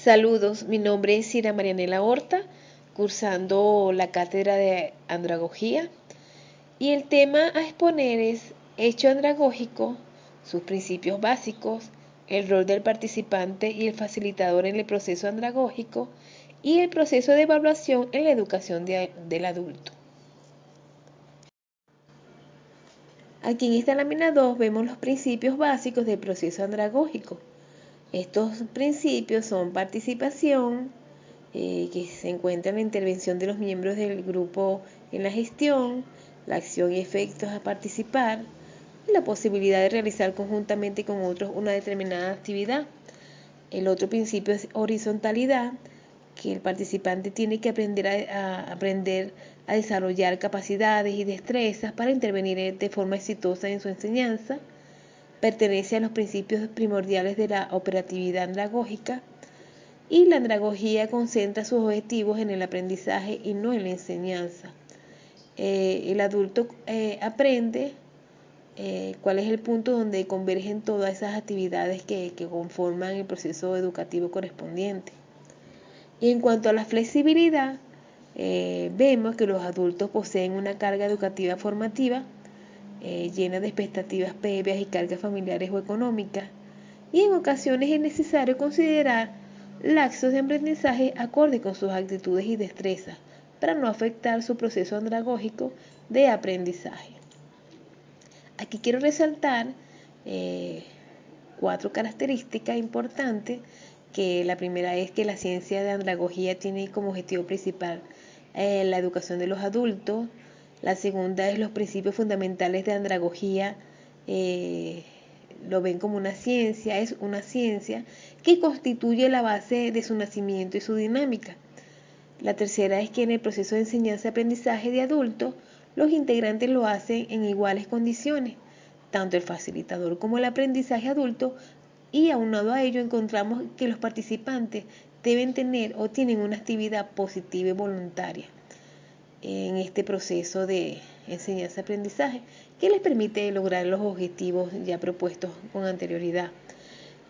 Saludos, mi nombre es Cira Marianela Horta, cursando la cátedra de andragogía, y el tema a exponer es hecho andragógico, sus principios básicos, el rol del participante y el facilitador en el proceso andragógico y el proceso de evaluación en la educación del adulto. Aquí en esta lámina 2 vemos los principios básicos del proceso andragógico. Estos principios son participación, que se encuentra en la intervención de los miembros del grupo en la gestión, la acción y efectos a participar, y la posibilidad de realizar conjuntamente con otros una determinada actividad. El otro principio es horizontalidad, que el participante tiene que aprender a desarrollar capacidades y destrezas para intervenir de forma exitosa en su enseñanza. Pertenece a los principios primordiales de la operatividad andragógica, y la andragogía concentra sus objetivos en el aprendizaje y no en la enseñanza. El adulto aprende cuál es el punto donde convergen todas esas actividades que conforman el proceso educativo correspondiente. Y en cuanto a la flexibilidad, vemos que los adultos poseen una carga educativa formativa llena de expectativas previas y cargas familiares o económicas, y en ocasiones es necesario considerar lapsos de aprendizaje acorde con sus actitudes y destrezas para no afectar su proceso andragógico de aprendizaje. Aquí quiero resaltar 4 características importantes, que la primera es que la ciencia de andragogía tiene como objetivo principal la educación de los adultos. La segunda es los principios fundamentales de andragogía, lo ven como una ciencia, es una ciencia que constituye la base de su nacimiento y su dinámica. La tercera es que en el proceso de enseñanza-aprendizaje de adultos, los integrantes lo hacen en iguales condiciones, tanto el facilitador como el aprendizaje adulto, y aunado a ello encontramos que los participantes deben tener o tienen una actividad positiva y voluntaria en este proceso de enseñanza-aprendizaje que les permite lograr los objetivos ya propuestos con anterioridad.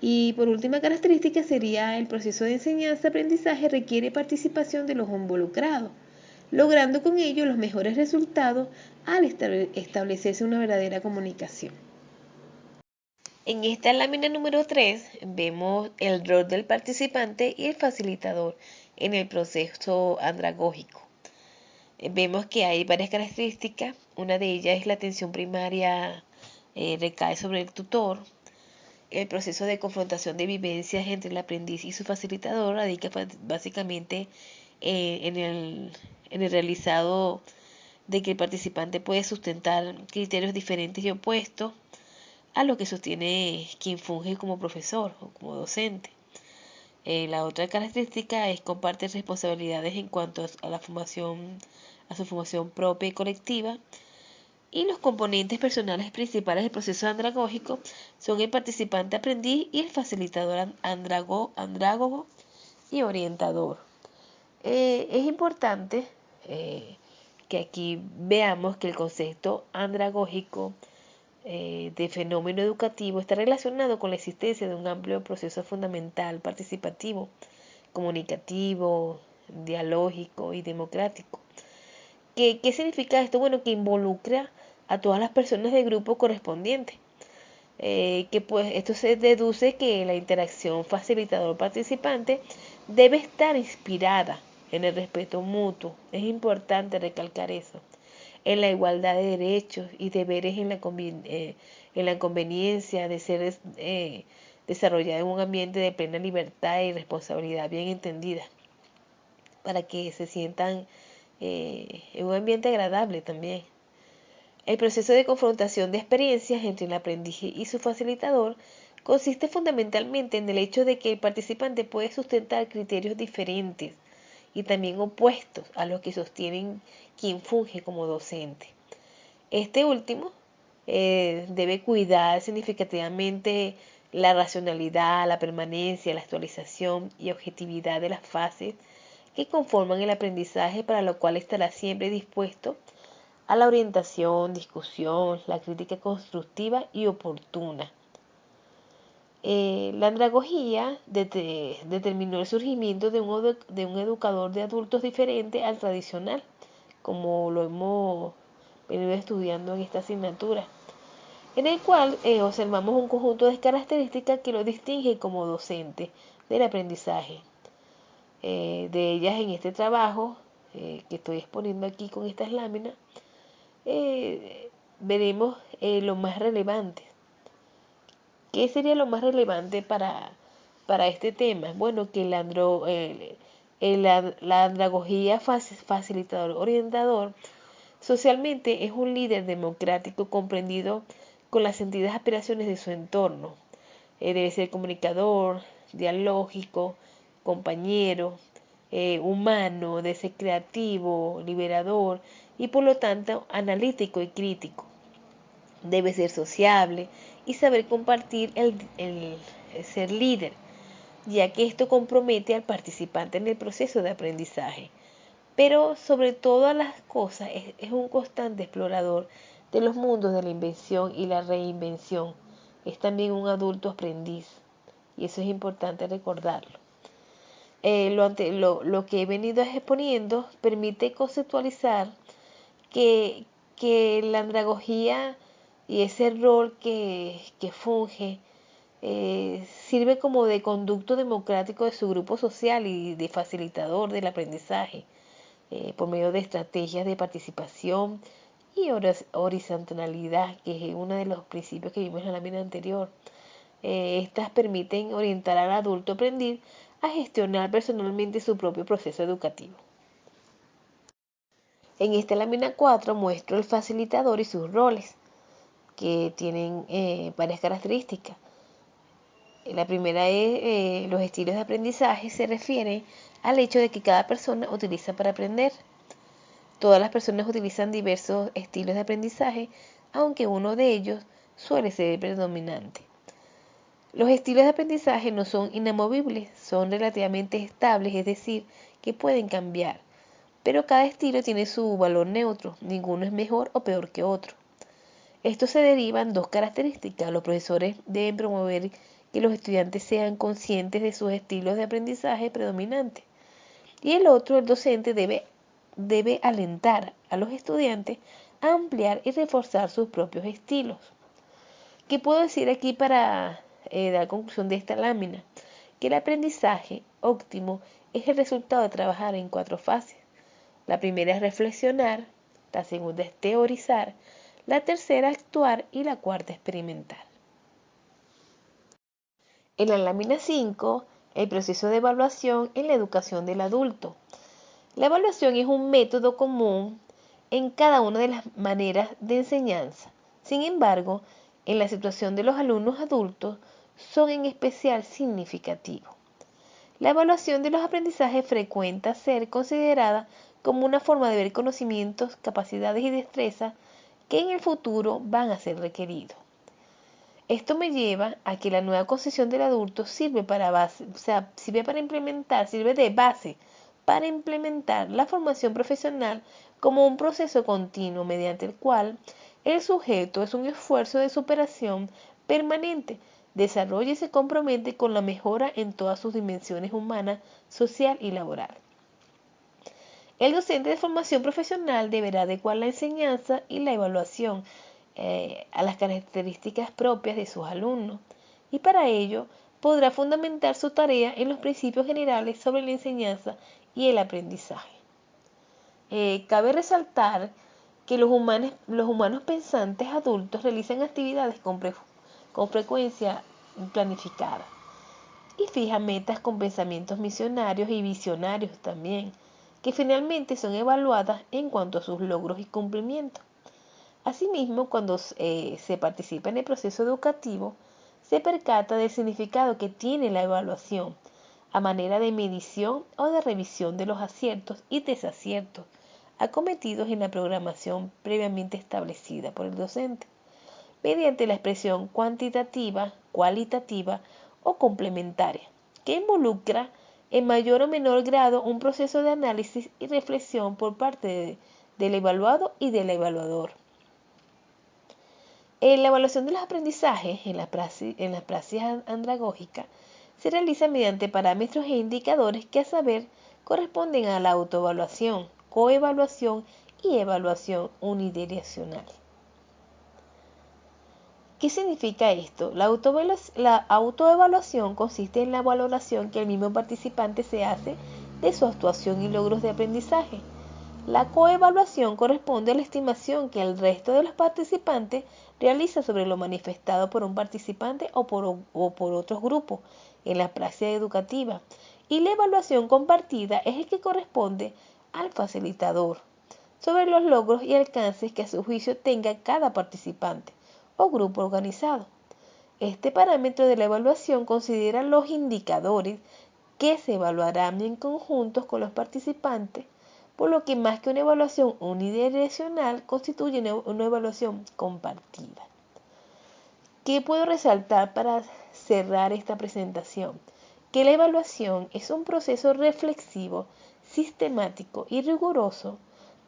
Y por última característica sería el proceso de enseñanza-aprendizaje requiere participación de los involucrados, logrando con ello los mejores resultados al establecerse una verdadera comunicación. En esta lámina número 3 vemos el rol del participante y el facilitador en el proceso andragógico. Vemos que hay varias características. Una de ellas es la atención primaria recae sobre el tutor. El proceso de confrontación de vivencias entre el aprendiz y su facilitador radica básicamente en el realizado de que el participante puede sustentar criterios diferentes y opuestos a lo que sostiene quien funge como profesor o como docente. La otra característica es comparte responsabilidades en cuanto a su formación propia y colectiva. Y los componentes personales principales del proceso andragógico son el participante aprendiz y el facilitador andrágogo y orientador. Es importante que aquí veamos que el concepto andragógico de fenómeno educativo está relacionado con la existencia de un amplio proceso fundamental, participativo, comunicativo, dialógico y democrático. ¿Qué significa esto? Bueno, que involucra a todas las personas del grupo correspondiente. Que pues esto se deduce que la interacción facilitador-participante debe estar inspirada en el respeto mutuo. Es importante recalcar eso. En la igualdad de derechos y deberes, en la conveniencia de ser desarrollada en un ambiente de plena libertad y responsabilidad bien entendida, para que se sientan en un ambiente agradable también. El proceso de confrontación de experiencias entre el aprendiz y su facilitador consiste fundamentalmente en el hecho de que el participante puede sustentar criterios diferentes y también opuestos a los que sostienen quien funge como docente. Este último debe cuidar significativamente la racionalidad, la permanencia, la actualización y objetividad de las fases que conforman el aprendizaje, para lo cual estará siempre dispuesto a la orientación, discusión, la crítica constructiva y oportuna. La andragogía determinó el surgimiento de un educador de adultos diferente al tradicional, como lo hemos venido estudiando en esta asignatura, en el cual observamos un conjunto de características que lo distingue como docente del aprendizaje. De ellas, en este trabajo que estoy exponiendo aquí con estas láminas, veremos lo más relevante. ¿Qué sería lo más relevante para este tema? Bueno, que la andragogía facilitador orientador socialmente es un líder democrático comprendido con las sentidas aspiraciones de su entorno. Debe ser comunicador, dialógico, compañero, humano, debe ser creativo, liberador y por lo tanto analítico y crítico. Debe ser sociable y saber compartir el ser líder, ya que esto compromete al participante en el proceso de aprendizaje. Pero sobre todas las cosas es un constante explorador de los mundos de la invención y la reinvención. Es también un adulto aprendiz y eso es importante recordarlo. Lo que he venido exponiendo permite conceptualizar que la andragogía y ese rol que funge sirve como de conducto democrático de su grupo social y de facilitador del aprendizaje por medio de estrategias de participación y horizontalidad, que es uno de los principios que vimos en la lámina anterior. Estas permiten orientar al adulto aprendiz a gestionar personalmente su propio proceso educativo. En esta lámina 4 muestro el facilitador y sus roles, que tienen varias características. La primera es los estilos de aprendizaje. Se refiere al hecho de que cada persona utiliza para aprender. Todas las personas utilizan diversos estilos de aprendizaje, aunque uno de ellos suele ser el predominante. Los estilos de aprendizaje no son inamovibles, son relativamente estables, es decir, que pueden cambiar. Pero cada estilo tiene su valor neutro, ninguno es mejor o peor que otro. Esto se deriva en dos características. Los profesores deben promover que los estudiantes sean conscientes de sus estilos de aprendizaje predominantes. Y el otro, el docente, debe alentar a los estudiantes a ampliar y reforzar sus propios estilos. ¿Qué puedo decir aquí para dar conclusión de esta lámina? Que el aprendizaje óptimo es el resultado de trabajar en 4 fases. La primera es reflexionar, la segunda es teorizar, la tercera actuar y la cuarta experimentar. En la lámina 5, el proceso de evaluación en la educación del adulto. La evaluación es un método común en cada una de las maneras de enseñanza. Sin embargo, en la situación de los alumnos adultos son en especial significativos. La evaluación de los aprendizajes frecuenta ser considerada como una forma de ver conocimientos, capacidades y destrezas que en el futuro van a ser requeridos. Esto me lleva a que la nueva concepción del adulto sirve de base para implementar la formación profesional como un proceso continuo mediante el cual el sujeto es un esfuerzo de superación permanente, desarrolla y se compromete con la mejora en todas sus dimensiones humana, social y laboral. El docente de formación profesional deberá adecuar la enseñanza y la evaluación a las características propias de sus alumnos y para ello podrá fundamentar su tarea en los principios generales sobre la enseñanza y el aprendizaje. Cabe resaltar que los humanos pensantes adultos realizan actividades con frecuencia planificada y fijan metas con pensamientos misionarios y visionarios también, que finalmente son evaluadas en cuanto a sus logros y cumplimientos. Asimismo, cuando se participa en el proceso educativo, se percata del significado que tiene la evaluación a manera de medición o de revisión de los aciertos y desaciertos acometidos en la programación previamente establecida por el docente, mediante la expresión cuantitativa, cualitativa o complementaria, que involucra en mayor o menor grado un proceso de análisis y reflexión por parte del evaluado y del evaluador. La evaluación de los aprendizajes en la praxis andragógica se realiza mediante parámetros e indicadores que a saber corresponden a la autoevaluación, coevaluación y evaluación unidireccional. ¿Qué significa esto? La autoevaluación consiste en la valoración que el mismo participante se hace de su actuación y logros de aprendizaje. La coevaluación corresponde a la estimación que el resto de los participantes realiza sobre lo manifestado por un participante o por otros grupos en la praxis educativa. Y la evaluación compartida es el que corresponde al facilitador sobre los logros y alcances que a su juicio tenga cada participante o grupo organizado. Este parámetro de la evaluación considera los indicadores que se evaluarán en conjunto con los participantes, por lo que más que una evaluación unidireccional constituye una evaluación compartida. ¿Qué puedo resaltar para cerrar esta presentación? Que la evaluación es un proceso reflexivo, sistemático y riguroso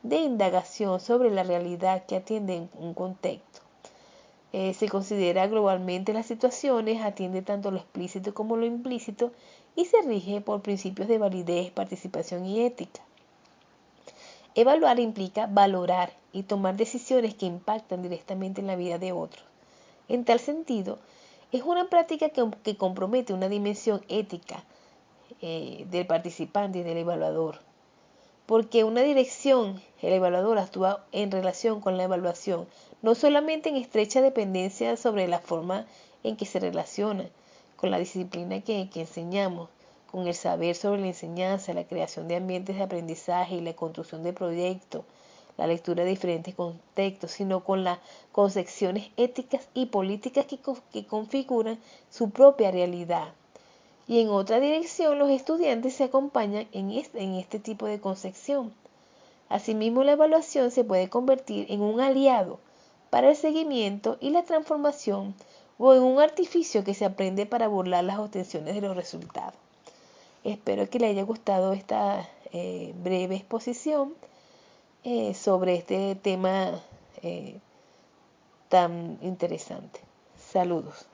de indagación sobre la realidad que atiende un contexto. Se considera globalmente las situaciones, atiende tanto lo explícito como lo implícito y se rige por principios de validez, participación y ética. Evaluar implica valorar y tomar decisiones que impactan directamente en la vida de otros. En tal sentido, es una práctica que compromete una dimensión ética del participante y del evaluador, porque una dirección, el evaluador actúa en relación con la evaluación, no solamente en estrecha dependencia sobre la forma en que se relaciona con la disciplina que enseñamos, con el saber sobre la enseñanza, la creación de ambientes de aprendizaje y la construcción de proyectos, la lectura de diferentes contextos, sino con las concepciones éticas y políticas que configuran su propia realidad. Y en otra dirección, los estudiantes se acompañan en este tipo de concepción. Asimismo, la evaluación se puede convertir en un aliado para el seguimiento y la transformación o en un artificio que se aprende para burlar las obtenciones de los resultados. Espero que les haya gustado esta breve exposición sobre este tema tan interesante. Saludos.